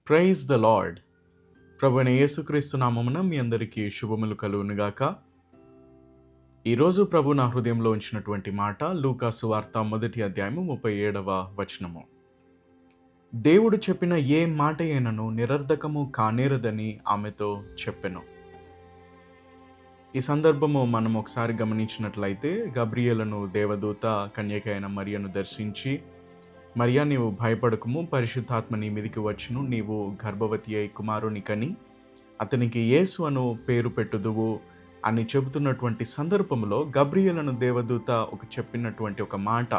Praise the lord. ప్రభువైన యేసుక్రీస్తు నామమున మీ అందరికీ శుభములు కలుగునుగాక. ఈరోజు ప్రభు నా హృదయంలో ఉంచినటువంటి మాట లూకా సువార్త 1వ అధ్యాయము 37వ వచనము. దేవుడు చెప్పిన ఏ మాట అయినను నిరర్ధకము కానేరదని ఆమెతో చెప్పెను. ఈ సందర్భము మనం ఒకసారి గమనించినట్లయితే గబ్రియేలును దేవదూత కన్యక అయిన మరియను దర్శించి, మరియా, నీవు భయపడకుము, పరిశుద్ధాత్మ నీ మీదికి వచ్చును, నీవు గర్భవతి అయి కుమారుని కని అతనికి యేసు అను పేరు పెట్టుదువు అని చెబుతున్నటువంటి సందర్భంలో గబ్రియేలును దేవదూత చెప్పినటువంటి ఒక మాట,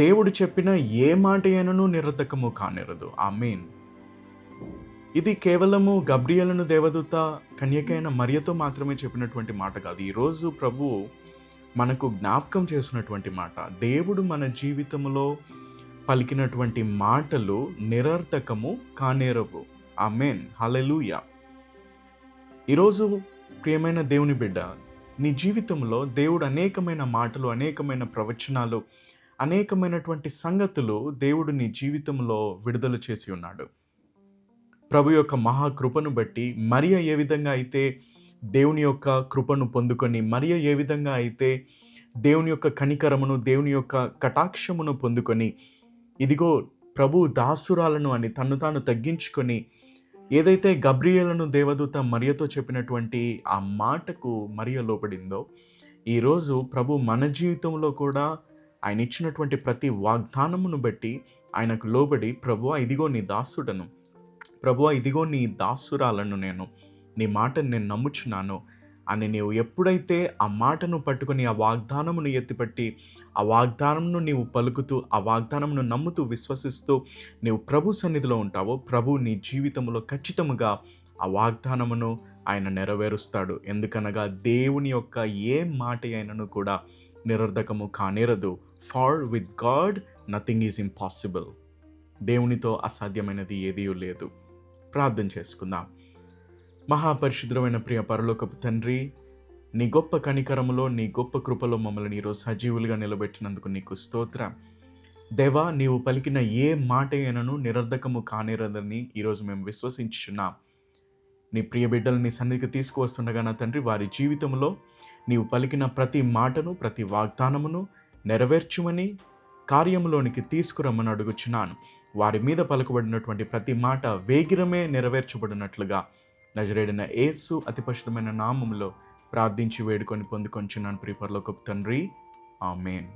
దేవుడు చెప్పిన ఏ మాట అయినను నిరర్ధకము కానేరదు. ఆమేన్. ఇది కేవలము గబ్రియేలును దేవదూత కన్యకైన మరియతో మాత్రమే చెప్పినటువంటి మాట కాదు. ఈరోజు ప్రభువు మనకు జ్ఞాపకం చేసినటువంటి మాట. దేవుడు మన జీవితంలో పలికినటువంటి మాటలు నిరర్థకము కానేరవు. ఆమేన్. హల్లెలూయా. ఈరోజు ప్రియమైన దేవుని బిడ్డ, నీ జీవితంలో దేవుడు అనేకమైన మాటలు, అనేకమైన ప్రవచనాలు, అనేకమైనటువంటి సంగతులు దేవుడు నీ జీవితంలో విడుదల చేసి ఉన్నాడు. ప్రభు యొక్క మహాకృపను బట్టి మరియ ఏ విధంగా అయితే దేవుని యొక్క కృపను పొందుకొని, మరియ ఏ విధంగా అయితే దేవుని యొక్క కనికరమును, దేవుని యొక్క కటాక్షమును పొందుకొని, ఇదిగో ప్రభు దాసురాలను అని తన్ను తాను తగ్గించుకొని, ఏదైతే గబ్రియేలును దేవదూత మరియతో చెప్పినటువంటి ఆ మాటకు మరియ లోబడిందో, ఈరోజు ప్రభు మన జీవితంలో కూడా ఆయన ఇచ్చినటువంటి ప్రతి వాగ్దానమును బట్టి ఆయనకు లోబడి, ప్రభువా ఇదిగో నీ దాసుడను, ప్రభువా ఇదిగో నీ దాసురాలను, నీ మాటను నేను నమ్ముచున్నాను అని నీవు ఎప్పుడైతే ఆ మాటను పట్టుకొని ఆ వాగ్దానమును ఎత్తిపట్టి ఆ వాగ్దానమును నీవు పలుకుతూ, ఆ వాగ్దానమును నమ్ముతూ, విశ్వసిస్తూ నీవు ప్రభు సన్నిధిలో ఉంటావో, ప్రభు నీ జీవితంలో ఖచ్చితంగా ఆ వాగ్దానమును ఆయన నెరవేరుస్తాడు. ఎందుకనగా దేవుని యొక్క ఏ మాట అయినను కూడా నిరర్ధకము కానేరదు. For with God nothing is impossible. దేవునితో అసాధ్యమైనది ఏదీ లేదు. ప్రార్థన చేసుకుందాం. మహాపరిశుద్ధమైన ప్రియ పరలోకపు తండ్రి, నీ గొప్ప కనికరములో, నీ గొప్ప కృపలో మమ్మల్ని ఈరోజు సజీవులుగా నిలబెట్టినందుకు నీకు స్తోత్రం. దేవా, నీవు పలికిన ఏ మాట అయినను నిరర్ధకము కానేరదని ఈరోజు మేము విశ్వసించుచున్నాం. నీ ప్రియ బిడ్డలు నీ సన్నిధికి తీసుకువస్తుండగా నా తండ్రి, వారి జీవితంలో నీవు పలికిన ప్రతి మాటను, ప్రతి వాగ్దానమును నెరవేర్చుమని, కార్యములోనికి తీసుకురమ్మని అడుగుచున్నాను. వారి మీద పలుకబడినటువంటి ప్రతి మాట వేగిరమే నెరవేర్చబడినట్లుగా నజరేయుడైన యేసు అతి పరిశుద్ధమైన నామములో ప్రార్థించి వేడుకొని పొందుకొంచున్నాను ప్రియ పరలోకపు తండ్రి. ఆమేన్.